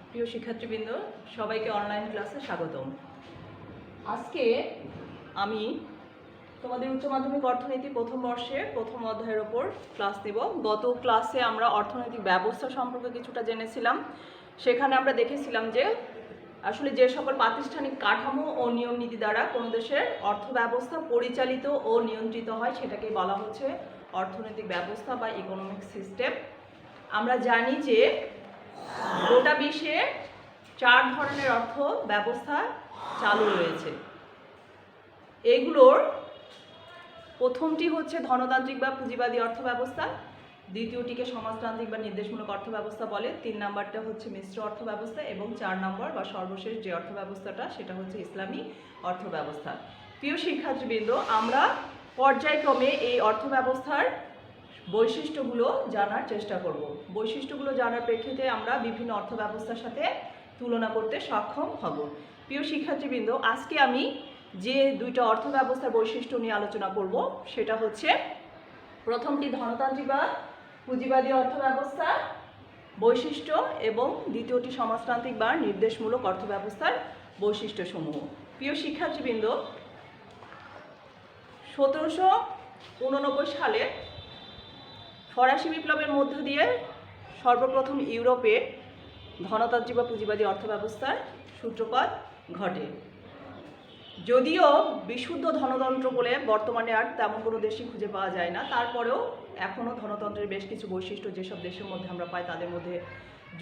প্রিয় শিক্ষার্থীবৃন্দ, সবাইকে অনলাইন ক্লাসে স্বাগতম। আজকে আমি তোমাদের উচ্চ মাধ্যমিক অর্থনীতি প্রথম বর্ষে প্রথম অধ্যায়ের ওপর ক্লাস দেব। গত ক্লাসে আমরা অর্থনৈতিক ব্যবস্থা সম্পর্কে কিছুটা জেনেছিলাম। সেখানে আমরা দেখেছিলাম যে আসলে যে সকল প্রাতিষ্ঠানিক কাঠামো ও নিয়ম নীতি দ্বারা কোনো দেশের অর্থ ব্যবস্থা পরিচালিত ও নিয়ন্ত্রিত হয় সেটাকে বলা হচ্ছে অর্থনৈতিক ব্যবস্থা বা ইকোনমিক সিস্টেম। আমরা জানি যে গোটা বিশ্বে 4 ধরনের অর্থ ব্যবস্থা চালু রয়েছে। এগুলোর প্রথমটি হচ্ছে ধনতান্ত্রিক বা পুঁজিবাদী অর্থ ব্যবস্থা, দ্বিতীয়টিকে সমাজতান্ত্রিক বা নির্দেশমূলক অর্থ ব্যবস্থা বলে, 3 নাম্বারটা হচ্ছে মিশ্র অর্থ ব্যবস্থা এবং 4 নম্বর বা সর্বশেষ যে অর্থ ব্যবস্থাটা সেটা হচ্ছে ইসলামী অর্থ ব্যবস্থা। প্রিয় শিক্ষার্থীবৃন্দ, আমরা পর্যায়ক্রমে এই অর্থ ব্যবস্থার বৈশিষ্ট্যগুলো জানার চেষ্টা করব। বৈশিষ্ট্যগুলো জানার প্রেক্ষিতে আমরা বিভিন্ন অর্থ ব্যবস্থার সাথে তুলনা করতে সক্ষম হব। প্রিয় শিক্ষার্থীবৃন্দ, আজকে আমি যে দুইটা অর্থ ব্যবস্থার বৈশিষ্ট্য নিয়ে আলোচনা করব সেটা হচ্ছে প্রথমটি ধনতান্ত্রিক বা পুঁজিবাদী অর্থ ব্যবস্থা বৈশিষ্ট্য এবং দ্বিতীয়টি সমাজতান্ত্রিক বা নির্দেশমূলক অর্থ ব্যবস্থার বৈশিষ্ট্যসমূহ। প্রিয় শিক্ষার্থীবৃন্দ, 1789 সালে ফরাসি বিপ্লবের মধ্য দিয়ে সর্বপ্রথম ইউরোপে ধনতান্ত্রিক বা পুঁজিবাদী অর্থ ব্যবস্থার সূত্রপাত ঘটে। যদিও বিশুদ্ধ ধনতন্ত্র বলে বর্তমানে আর তেমন কোনো দেশই খুঁজে পাওয়া যায় না, তারপরেও এখনও ধনতন্ত্রের বেশ কিছু বৈশিষ্ট্য যেসব দেশের মধ্যে আমরা পাই তাদের মধ্যে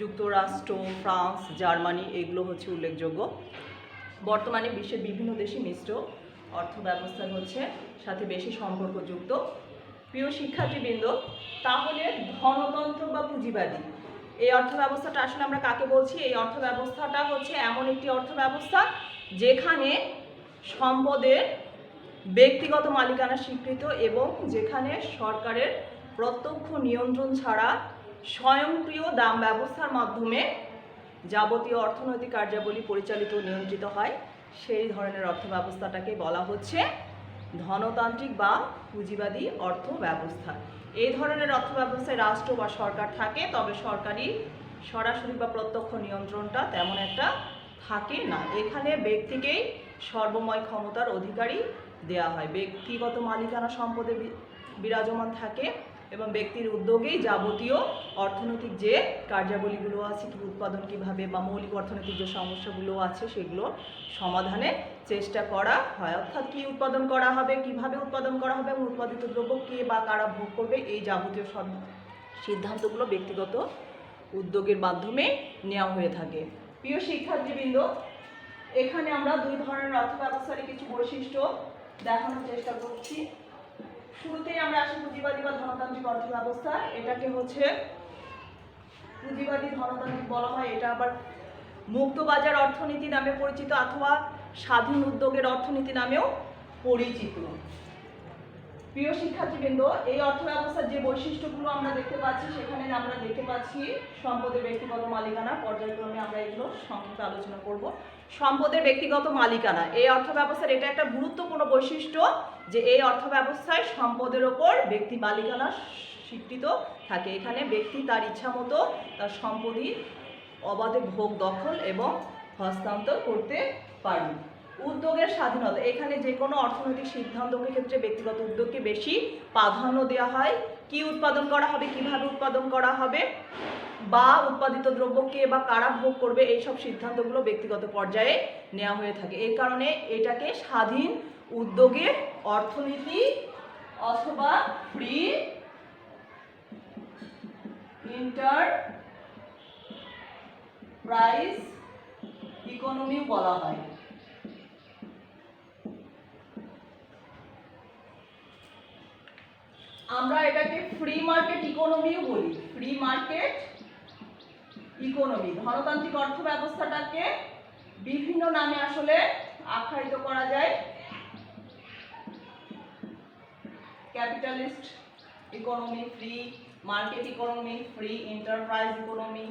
যুক্তরাষ্ট্র, ফ্রান্স, জার্মানি এগুলো হচ্ছে উল্লেখযোগ্য। বর্তমানে বিশ্বের বিভিন্ন দেশই মিশ্র অর্থ ব্যবস্থার হচ্ছে সাথে বেশি সম্পর্কযুক্ত। প্রিয় শিক্ষার্থীবৃন্দ, তাহলে ধনতন্ত্র বা পুঁজিবাদী এই অর্থ ব্যবস্থাটা আসলে আমরা কাকে বলছি? এই অর্থ ব্যবস্থাটা হচ্ছে এমন একটি অর্থ ব্যবস্থা যেখানে সম্পদের ব্যক্তিগত মালিকানা স্বীকৃত এবং যেখানে সরকারের প্রত্যক্ষ নিয়ন্ত্রণ ছাড়া স্বয়ংক্রিয় দাম ব্যবস্থার মাধ্যমে যাবতীয় অর্থনৈতিক কার্যাবলী পরিচালিত ও নিয়ন্ত্রিত হয়, সেই ধরনের অর্থ ব্যবস্থাটাকে বলা হচ্ছে ধনতান্ত্রিক বা পুঁজিবাদী অর্থ ব্যবস্থা। এই ধরনের অর্থ ব্যবস্থায় রাষ্ট্র বা সরকার থাকে, তবে সরকারি সরাসরি বা প্রত্যক্ষ নিয়ন্ত্রণটা তেমন একটা থাকে না। এখানে ব্যক্তিকেই সর্বময় ক্ষমতার অধিকারী দেয়া হয়। ব্যক্তিগত মালিকানা সম্পদে বিরাজমান থাকে এবং ব্যক্তির উদ্যোগেই যাবতীয় অর্থনৈতিক যে কার্যাবলীগুলো আছে, কি উৎপাদন কিভাবে বা মৌলিক অর্থনৈতিক যে সমস্যাগুলো আছে সেগুলো সমাধানের চেষ্টা করা হয়। অর্থাৎ কি উৎপাদন করা হবে, কিভাবে উৎপাদন করা হবে এবং উৎপাদিত দ্রব্য কে বা কারা ভোগ করবে, এই যাবতীয় সব সিদ্ধান্তগুলো ব্যক্তিগত উদ্যোগের মাধ্যমে নেওয়া হয়ে থাকে। প্রিয় শিক্ষার্থীবৃন্দ, এখানে আমরা দুই ধরনের অর্থ ব্যবস্থার কিছু বৈশিষ্ট্য দেখানোর চেষ্টা করছি। শুরুতেই আমরা আসি পুঁজিবাদী বা ধনতান্ত্রিক অর্থ ব্যবস্থা। এটাকে হচ্ছে পুঁজিবাদী ধনতান্ত্রিক বলা হয়। এটা আবার মুক্ত বাজার অর্থনীতি নামে পরিচিত অথবা স্বাধীন উদ্যোগের অর্থনীতি নামেও পরিচিত। প্রিয় শিক্ষার্থীবৃন্দ, এই অর্থ ব্যবস্থার যে বৈশিষ্ট্যগুলো আমরা দেখতে পাচ্ছি সেখানে আমরা দেখতে পাচ্ছি সম্পদের ব্যক্তিগত মালিকানা। পর্যায়ক্রমে আমরা এগুলো সংক্ষেপে আলোচনা করব। সম্পদের ব্যক্তিগত মালিকানা এই অর্থ ব্যবস্থার এটা একটা গুরুত্বপূর্ণ বৈশিষ্ট্য যে এই অর্থ ব্যবস্থায় সম্পদের ওপর ব্যক্তি মালিকানা স্বীকৃত থাকে। এখানে ব্যক্তি তার ইচ্ছা মতো তার সম্পত্তি অবাধে ভোগ, দখল এবং হস্তান্তর করতে পারে। উদ্যোগের স্বাধীনতা, এখানে যে কোনো অর্থনৈতিক সিদ্ধান্তের ক্ষেত্রে ব্যক্তিগত উদ্যোগকে বেশি প্রাধান্য দেওয়া হয়। কি উৎপাদন করা হবে, কিভাবে উৎপাদন করা হবে বা উৎপাদিত দ্রব্য কে বা কারা ভোগ করবে, এইসব সিদ্ধান্তগুলো ব্যক্তিগত পর্যায়ে নেওয়া হয়ে থাকে। এই কারণে এটাকে স্বাধীন উদ্যোগের অর্থনীতি অথবা ফ্রি এন্টারপ্রাইজ ইকোনমি বলা হয়। আমরা এটাকে ফ্রি মার্কেট ইকোনমিও বলি। Free market economy. ধনতান্ত্রিক অর্থ ব্যবস্থাটাকে বিভিন্ন নামে আসলে আখ্যায়িত করা যায়। Capitalist economy, free market economy, free enterprise economy,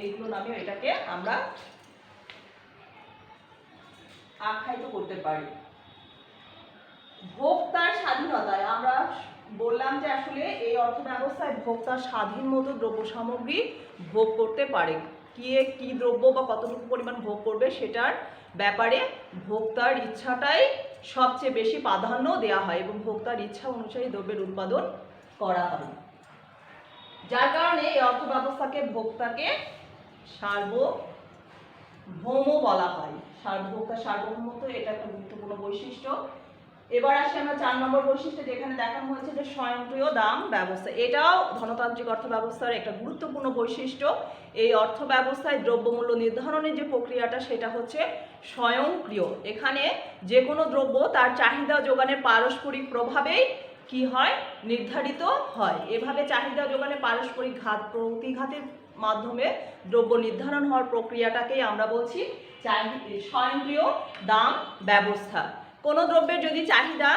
এইগুলো নামে এটাকে আমরা আখ্যায়িত করতে পারি। ভোক্তার স্বাধীনতায় আমরা বললাম যে আসলে এই অর্থ ব্যবস্থায় ভোক্তা স্বাধীন মতো দ্রব্য সামগ্রী ভোগ করতে পারে। কি দ্রব্য বা কতটুকু পরিমাণ ভোগ করবে সেটার ব্যাপারে ভোক্তার ইচ্ছাটাই সবচেয়ে বেশি প্রাধান্য দেওয়া হয় এবং ভোক্তার ইচ্ছা অনুযায়ী দ্রব্যের উৎপাদন করা হয়, যার কারণে এই অর্থ ব্যবস্থাকে ভোক্তাকে সার্বভৌম বলা হয়। ভোক্তার সার্বভৌমত্ব এটা একটা গুরুত্বপূর্ণ বৈশিষ্ট্য। এবার আসি আমরা 4 নম্বর বৈশিষ্ট্য, যেখানে দেখানো হয়েছে যে স্বয়ংক্রিয় দাম ব্যবস্থা। এটাও ধনতান্ত্রিক অর্থ ব্যবস্থার একটা গুরুত্বপূর্ণ বৈশিষ্ট্য। এই অর্থ ব্যবস্থায় দ্রব্যমূল্য নির্ধারণের যে প্রক্রিয়াটা সেটা হচ্ছে স্বয়ংক্রিয়। এখানে যে কোনো দ্রব্য তার চাহিদা যোগানের পারস্পরিক প্রভাবেই কি হয়, নির্ধারিত হয়। এভাবে চাহিদা যোগানের পারস্পরিক প্রতিঘাতের মাধ্যমে দ্রব্য নির্ধারণ হওয়ার প্রক্রিয়াটাকেই আমরা বলছি স্বয়ংক্রিয় দাম ব্যবস্থা। কোনো দ্রব্যের যদি চাহিদা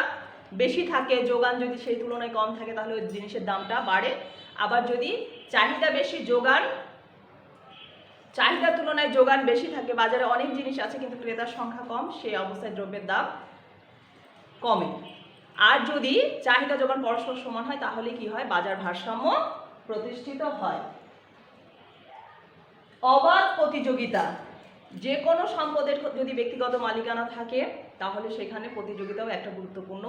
বেশি থাকে, যোগান যদি সেই তুলনায় কম থাকে, তাহলে ওই জিনিসের দামটা বাড়ে। আবার যদি চাহিদার তুলনায় যোগান বেশি থাকে, বাজারে অনেক জিনিস আছে কিন্তু ক্রেতার সংখ্যা কম, সেই অবস্থায় দ্রব্যের দাম কমে। আর যদি চাহিদা যোগান পরস্পর সমান হয় তাহলে কি হয়, বাজার ভারসাম্য প্রতিষ্ঠিত হয়। অবাধ প্রতিযোগিতা। যে কোনো সম্পদের যদি ব্যক্তিগত মালিকানা থাকে তাহলে সেখানে প্রতিযোগিতাও একটা গুরুত্বপূর্ণ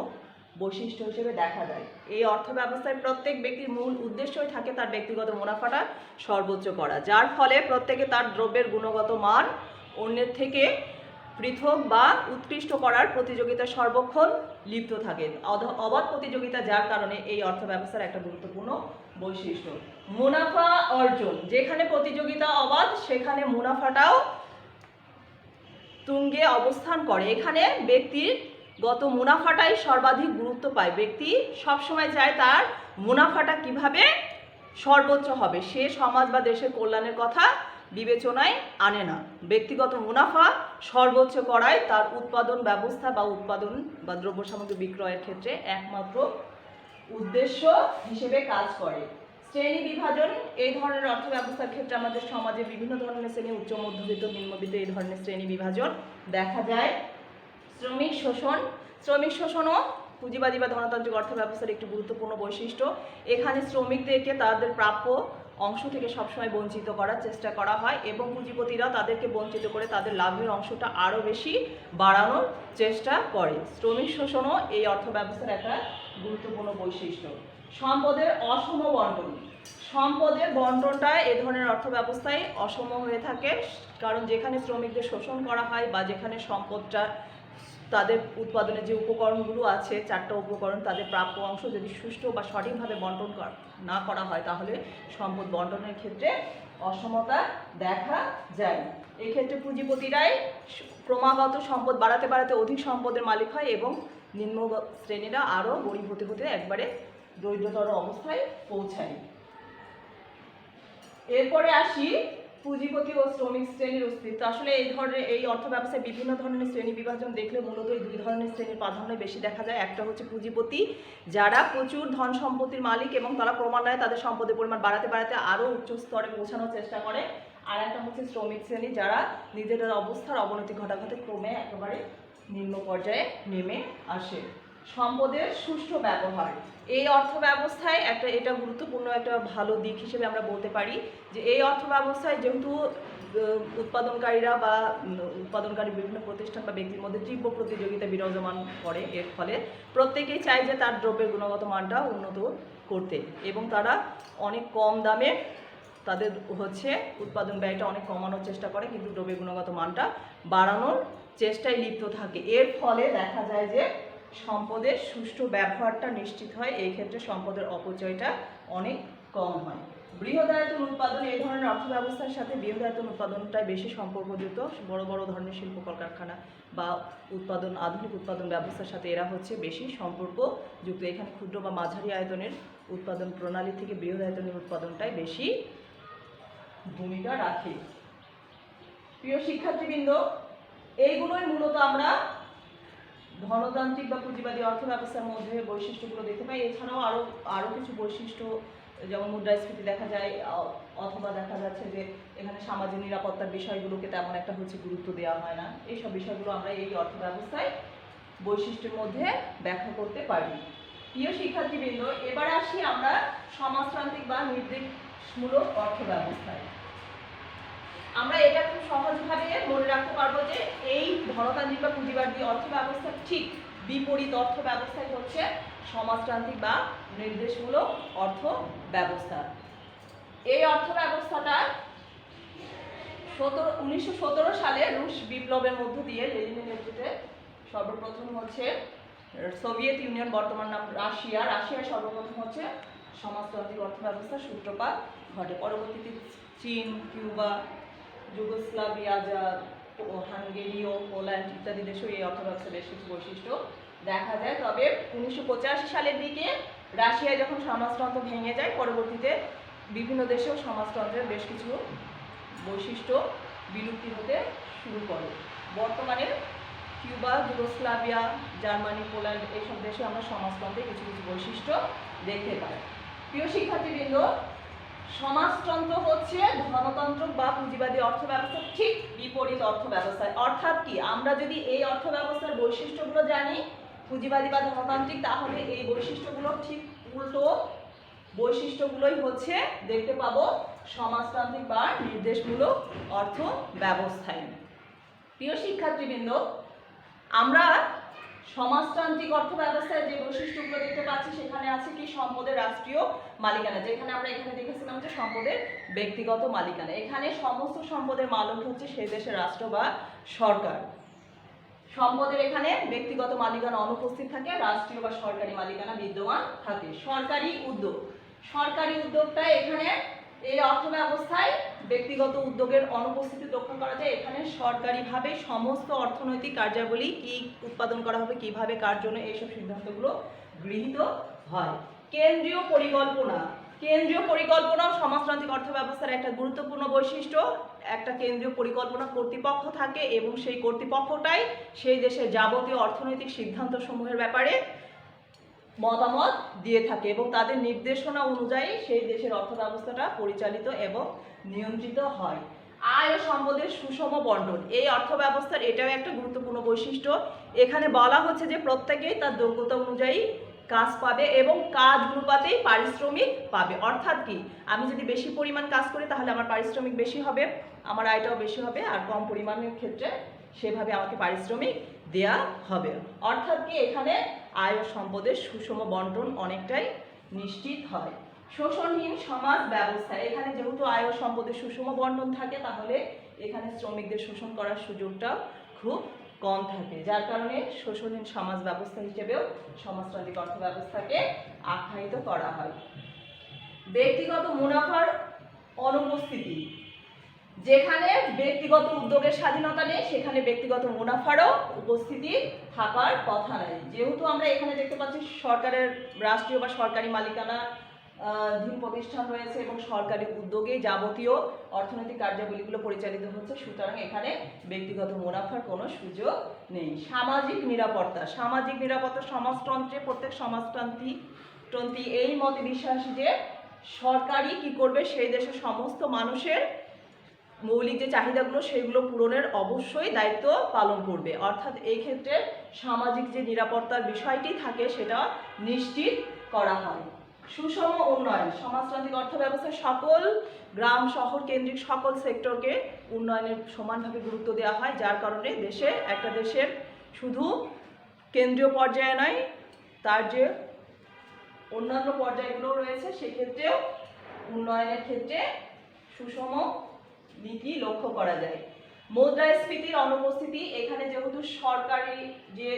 বৈশিষ্ট্য হিসেবে দেখা যায়। এই অর্থ ব্যবস্থায় প্রত্যেক ব্যক্তির মূল উদ্দেশ্যই থাকে তার ব্যক্তিগত মুনাফাটা সর্বোচ্চ করা, যার ফলে প্রত্যেকে তার দ্রব্যের গুণগত মান অন্যের থেকে পৃথক বা উৎকৃষ্ট করার প্রতিযোগিতা সর্বক্ষণ লিপ্ত থাকেন। অবাধ প্রতিযোগিতা, যার কারণে এই অর্থ ব্যবস্থার একটা গুরুত্বপূর্ণ বৈশিষ্ট্য। মুনাফা অর্জন। যেখানে প্রতিযোগিতা অবাধ সেখানে মুনাফাটাও তুঙ্গে অবস্থান করে। এখানে ব্যক্তিগত মুনাফাটাই সর্বাধিক গুরুত্ব পায়। ব্যক্তি সবসময় চায় তার মুনাফাটা কিভাবে সর্বোচ্চ হবে, সে সমাজ বা দেশের কল্যাণের কথা বিবেচনায় আনে না। ব্যক্তিগত মুনাফা সর্বোচ্চ করাই তার উৎপাদন ব্যবস্থা বা দ্রব্য সামগ্রী বিক্রয়ের ক্ষেত্রে একমাত্র উদ্দেশ্য হিসেবে কাজ করে। শ্রেণী বিভাজন। এই ধরনের অর্থ ব্যবস্থার ক্ষেত্রে আমাদের সমাজে বিভিন্ন ধরনের শ্রেণী, উচ্চ মধ্যবিত্ত, নিম্নবিত্ত, এই ধরনের শ্রেণী বিভাজন দেখা যায়। শ্রমিক শোষণও পুঁজিবাদী বা ধনতান্ত্রিক অর্থ ব্যবস্থার একটি গুরুত্বপূর্ণ বৈশিষ্ট্য। এখানে শ্রমিকদেরকে তাদের প্রাপ্য অংশ থেকে সবসময় বঞ্চিত করার চেষ্টা করা হয় এবং পুঁজিপতিরা তাদেরকে বঞ্চিত করে তাদের লাভের অংশটা আরও বেশি বাড়ানোর চেষ্টা করে। শ্রমিক শোষণও এই অর্থ ব্যবস্থার একটা গুরুত্বপূর্ণ বৈশিষ্ট্য। সম্পদের অসম বন্টন। সম্পদের বন্টনটা এ ধরনের অর্থ ব্যবস্থায় অসম হয়ে থাকে, কারণ যেখানে শ্রমিকদের শোষণ করা হয় বা যেখানে সম্পদটা তাদের উৎপাদনের যে উপকরণগুলো আছে, 4টা উপকরণ, তাদের প্রাপ্য অংশ যদি সুষ্ঠু বা সঠিকভাবে বন্টন না করা হয় তাহলে সম্পদ বন্টনের ক্ষেত্রে অসমতা দেখা যায়। এক্ষেত্রে পুঁজিপতিরাই ক্রমাগত সম্পদ বাড়াতে অধিক সম্পদের মালিক হয় এবং নিম্ন শ্রেণীরা আরও গরিব হতে একবারে দরিদ্রতর অবস্থায় পৌঁছায়। এরপরে আসি পুঁজিপতি ও শ্রমিক শ্রেণীর অস্তিত্ব। আসলে এই অর্থ ব্যবস্থায় বিভিন্ন ধরনের শ্রেণী বিভাজন দেখলে মূলত এই 2 ধরনের শ্রেণীর প্রাধান্য বেশি দেখা যায়। একটা হচ্ছে পুঁজিপতি, যারা প্রচুর ধন সম্পত্তির মালিক এবং তারা ক্রমান্বয়ে তাদের সম্পদের পরিমাণ বাড়াতে আরও উচ্চ স্তরে পৌঁছানোর চেষ্টা করে। আর একটা হচ্ছে শ্রমিক শ্রেণী, যারা নিজেদের অবস্থার অবনতি ঘটাতে ক্রমে একেবারে নিম্ন পর্যায়ে নেমে আসে। সম্পদের সুষ্ঠু ব্যবহার। এই অর্থ ব্যবস্থায় এটা গুরুত্বপূর্ণ একটা ভালো দিক হিসেবে আমরা বলতে পারি যে এই অর্থ ব্যবস্থায় যেহেতু উৎপাদনকারী বিভিন্ন প্রতিষ্ঠান বা ব্যক্তির মধ্যে তীব্র প্রতিযোগিতা বিরাজমান করে, এর ফলে প্রত্যেকেই চায় যে তার দ্রব্যের গুণগত মানটা উন্নত করতে এবং তারা অনেক কম দামে তাদের উৎপাদন ব্যয়টা অনেক কমানোর চেষ্টা করে, কিন্তু দ্রব্যের গুণগত মানটা বাড়ানোর চেষ্টায় লিপ্ত থাকে। এর ফলে দেখা যায় যে সম্পদের সুষ্ঠু ব্যবহারটা নিশ্চিত হয়। এই ক্ষেত্রে সম্পদের অপচয়টা অনেক কম হয়। বৃহদায়তন উৎপাদন। এই ধরনের অর্থ ব্যবস্থার সাথে বৃহদায়তন উৎপাদনটাই বেশি সম্পর্কযুক্ত। বড় ধরনের শিল্প কলকারখানা বা আধুনিক উৎপাদন ব্যবস্থার সাথে এরা বেশি সম্পর্কযুক্ত। এখানে ক্ষুদ্র বা মাঝারি আয়তনের উৎপাদন প্রণালী থেকে বৃহদায়তনের উৎপাদনটাই বেশি ভূমিকা রাখে। প্রিয় শিক্ষার্থীবৃন্দ, এইগুলোই মূলত আমরা ধনতান্ত্রিক বা পুঁজিবাদী অর্থ ব্যবস্থার মধ্যে বৈশিষ্ট্যগুলো দেখতে পাই। এছাড়াও আরও কিছু বৈশিষ্ট্য, যেমন মুদ্রাস্ফীতি দেখা যায়, অথবা দেখা যাচ্ছে যে এখানে সামাজিক নিরাপত্তার বিষয়গুলোকে তেমন একটা গুরুত্ব দেওয়া হয় না। এইসব বিষয়গুলো আমরা এই অর্থ ব্যবস্থায় বৈশিষ্ট্যের মধ্যে ব্যাখ্যা করতে পারি। প্রিয় শিক্ষার্থীবৃন্দ, এবার আসি আমরা সমাজতান্ত্রিক বা নির্দেশমূলক অর্থ ব্যবস্থায়। আমরা এটা খুব সহজভাবে মনে রাখতে পারবো যে এই ধনতান্ত্রিক বা পুঁজিবাদী অর্থ ব্যবস্থার ঠিক বিপরীত অর্থ ব্যবস্থাই হচ্ছে সমাজতান্ত্রিক বা নির্দেশমূলক অর্থ ব্যবস্থা। এই অর্থ ব্যবস্থাটা 1917 সালে রুশ বিপ্লবের মধ্য দিয়ে লেনিনের নেতৃত্বে সর্বপ্রথম হচ্ছে সোভিয়েত ইউনিয়ন, বর্তমান নাম রাশিয়ার সর্বপ্রথম হচ্ছে সমাজতান্ত্রিক অর্থ ব্যবস্থার সূত্রপাত ঘটে। পরবর্তীতে চীন, কিউবা, যুগোস্লাভিয়া, হাঙ্গেরি ও পোল্যান্ড ইত্যাদি দেশেও এই অর্থ ব্যবস্থার বেশ কিছু বৈশিষ্ট্য দেখা যায়। তবে 1985 সালের দিকে রাশিয়ায় যখন সমাজতন্ত্র ভেঙে যায়, পরবর্তীতে বিভিন্ন দেশেও সমাজতন্ত্রের বেশ কিছু বৈশিষ্ট্য বিলুপ্তি হতে শুরু করে। বর্তমানে কিউবা, যুগোস্লাভিয়া, জার্মানি, পোল্যান্ড এইসব দেশে আমরা সমাজতন্ত্রের কিছু কিছু বৈশিষ্ট্য দেখতে পাই। প্রিয় শিক্ষার্থীবৃন্দ, সমাজতন্ত্র হচ্ছে ধনতন্ত্র বা পুঁজিবাদী অর্থ ব্যবস্থার ঠিক বিপরীত অর্থ ব্যবস্থায়। অর্থাৎ কি, আমরা যদি এই অর্থ ব্যবস্থার বৈশিষ্ট্যগুলো জানি পুঁজিবাদী বা ধনতান্ত্রিক, তাহলে এই বৈশিষ্ট্যগুলো ঠিক উল্টো বৈশিষ্ট্যগুলোই হচ্ছে দেখতে পাবো সমাজতান্ত্রিক বা নির্দেশমূলক অর্থ ব্যবস্থায়। প্রিয় শিক্ষার্থীবৃন্দ, আমরা সমাজতান্ত্রিক অর্থ ব্যবস্থায় যে বৈশিষ্ট্যগুলো দেখতে পাচ্ছি সেখানে আছে কি সম্পদের রাষ্ট্রীয় মালিকানা, যেখানে আমরা এখানে দেখেছিলাম যে সম্পদের ব্যক্তিগত মালিকানা। এখানে সমস্ত সম্পদের মালিক হচ্ছে সেই দেশের রাষ্ট্র বা সরকার। সম্পদের এখানে ব্যক্তিগত মালিকানা অনুপস্থিত থাকে, রাষ্ট্রীয় বা সরকারি মালিকানা বিদ্যমান থাকে। সরকারি উদ্যোগটা এখানে এই অর্থ ব্যবস্থায় ব্যক্তিগত উদ্যোগের অনুপস্থিতি লক্ষ্য করা যায়। এখানে সরকারিভাবে সমস্ত অর্থনৈতিক কার্যাবলী কি উৎপাদন করা হবে, কিভাবে কার জন্য, এইসব সিদ্ধান্তগুলো গৃহীত হয়। কেন্দ্রীয় পরিকল্পনাও সমাজতান্ত্রিক অর্থ ব্যবস্থার একটা গুরুত্বপূর্ণ বৈশিষ্ট্য। একটা কেন্দ্রীয় পরিকল্পনা কর্তৃপক্ষ থাকে এবং সেই কর্তৃপক্ষটাই সেই দেশের যাবতীয় অর্থনৈতিক সিদ্ধান্ত সমূহের ব্যাপারে মতামত দিয়ে থাকে এবং তাদের নির্দেশনা অনুযায়ী সেই দেশের অর্থ ব্যবস্থাটা পরিচালিত এবং নিয়ন্ত্রিত হয়। আয় ও সম্পদের সুষম বন্টন এই অর্থ ব্যবস্থার এটাও একটা গুরুত্বপূর্ণ বৈশিষ্ট্য। এখানে বলা হচ্ছে যে প্রত্যেকেই তার যোগ্যতা অনুযায়ী কাজ পাবে এবং কাজ অনুপাতেই পারিশ্রমিক পাবে। অর্থাৎ কি, আমি যদি বেশি পরিমাণ কাজ করি তাহলে আমার পারিশ্রমিক বেশি হবে, আমার আয়টাও বেশি হবে, আর কম পরিমাণের ক্ষেত্রে সেভাবে আমাকে পারিশ্রমিক দেয়া হবে। অর্থাৎ কি, এখানে আয় ও সম্পদের সুষম বন্টন অনেকটাই নিশ্চিত হয়। শোষণহীন সমাজ ব্যবস্থা, এখানে যেহেতু আয় ও সম্পদের সুষম বন্টন থাকে তাহলে এখানে শ্রমিকদের শোষণ করার সুযোগটা খুব কম থাকে, যার কারণে শোষণহীন সমাজ ব্যবস্থা হিসেবেও সমাজতান্ত্রিক অর্থ ব্যবস্থাকে আখ্যায়িত করা হয়। ব্যক্তিগত মুনাফার অনুপস্থিতি, যেখানে ব্যক্তিগত উদ্যোগের স্বাধীনতা নেই সেখানে ব্যক্তিগত মুনাফারও উপস্থিতি থাকার কথা নাই। যেহেতু আমরা এখানে দেখতে পাচ্ছি সরকারের রাষ্ট্রীয় বা সরকারি মালিকানা ধীন প্রতিষ্ঠান রয়েছে এবং সরকারি উদ্যোগে যাবতীয় অর্থনৈতিক কার্যাবলীগুলো পরিচালিত হচ্ছে, সুতরাং এখানে ব্যক্তিগত মুনাফার কোনো সুযোগ নেই। সামাজিক নিরাপত্তা সমাজতন্ত্রে প্রত্যেক সমাজতন্ত্রী এই মতে বিশ্বাসী যে সরকারই কি করবে, সেই দেশের সমস্ত মানুষের মৌলিক যে চাহিদাগুলো সেগুলো পূরণের অবশ্যই দায়িত্ব পালন করবে। অর্থাৎ এই ক্ষেত্রে সামাজিক যে নিরাপত্তার বিষয়টি থাকে সেটা নিশ্চিত করা হয়। সুষম উন্নয়ন, সমাজতান্ত্রিক অর্থ ব্যবস্থায় সকল গ্রাম শহর কেন্দ্রিক সকল সেক্টরকে উন্নয়নের সমানভাবে গুরুত্ব দেওয়া হয়, যার কারণে একটা দেশের শুধু কেন্দ্রীয় পর্যায়ে নয়, তার যে অন্যান্য পর্যায়গুলো রয়েছে সেক্ষেত্রেও উন্নয়নের ক্ষেত্রে সুষম নীতি লক্ষ্য করা যায়। মুদ্রাস্ফীতির অনুপস্থিতি, এখানে যেহেতু সরকারি যে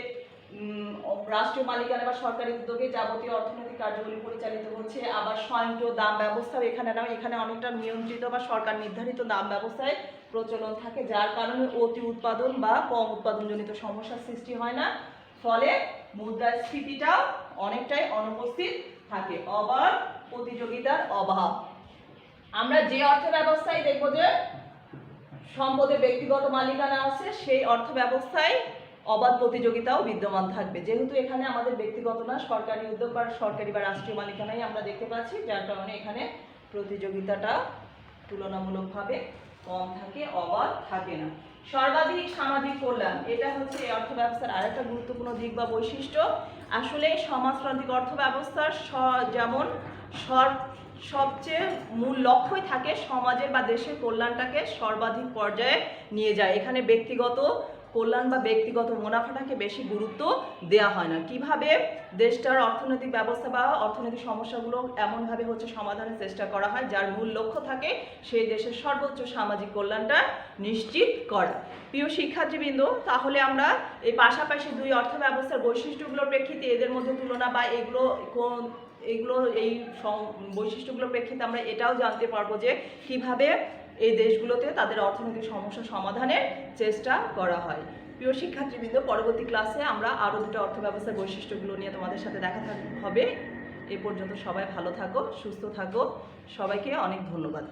রাষ্ট্রীয় মালিকানা বা সরকারি উদ্যোগে যাবতীয় অর্থনৈতিক কার্যক্রম পরিচালিত হচ্ছে, আবার স্বয়ংক্রিয় দাম ব্যবস্থাও এখানে অনেকটা নিয়ন্ত্রিত বা সরকার নির্ধারিত দাম ব্যবস্থায় প্রচলন থাকে, যার কারণে অতি উৎপাদন বা কম উৎপাদনজনিত সমস্যার সৃষ্টি হয় না, ফলে মুদ্রাস্ফীতিটাও অনেকটাই অনুপস্থিত থাকে। অবাধ প্রতিযোগিতার অভাব, আমরা যে অর্থ ব্যবস্থায় দেখব যে সম্পদের ব্যক্তিগত মালিকানা আছে সেই অর্থ ব্যবস্থায় অবাধ প্রতিযোগিতাও বিদ্যমান থাকবে। যেহেতু এখানে আমাদের ব্যক্তিগত না, সরকারি উদ্যোগ বা সরকারি বা রাষ্ট্রীয় মালিকানাই আমরা দেখতে পাচ্ছি, যার কারণে এখানে প্রতিযোগিতাটা তুলনামূলকভাবে কম থাকে, অবাধ থাকে না। সর্বাধিক সামাজিক কল্যাণ, এটা হচ্ছে এই অর্থ ব্যবস্থার আরেকটা গুরুত্বপূর্ণ দিক বা বৈশিষ্ট্য। আসলে সমাজতান্ত্রিক অর্থ ব্যবস্থার যেমন সবচেয়ে মূল লক্ষ্যই থাকে সমাজের বা দেশের কল্যাণটাকে সর্বাধিক পর্যায়ে নিয়ে যায়। এখানে ব্যক্তিগত কল্যাণ বা ব্যক্তিগত মুনাফাটাকে বেশি গুরুত্ব দেওয়া হয় না। কিভাবে দেশটার অর্থনৈতিক ব্যবস্থা বা অর্থনৈতিক সমস্যাগুলো এমনভাবে সমাধানের চেষ্টা করা হয় যার মূল লক্ষ্য থাকে সেই দেশের সর্বোচ্চ সামাজিক কল্যাণটা নিশ্চিত করা। প্রিয় শিক্ষার্থীবৃন্দ, তাহলে আমরা এই পাশাপাশি দুই অর্থ ব্যবস্থার বৈশিষ্ট্যগুলোর প্রেক্ষিতে এদের মধ্যে তুলনা বা এই বৈশিষ্ট্যগুলোর প্রেক্ষিতে আমরা এটাও জানতে পারবো যে কিভাবে এই দেশগুলোতে তাদের অর্থনৈতিক সমস্যা সমাধানের চেষ্টা করা হয়। প্রিয় শিক্ষার্থীবৃন্দ, পরবর্তী ক্লাসে আমরা আরও দুটো অর্থ ব্যবস্থার বৈশিষ্ট্যগুলো নিয়ে তোমাদের সাথে দেখা হবে। এ পর্যন্ত সবাই ভালো থাকো, সুস্থ থাকো। সবাইকে অনেক ধন্যবাদ।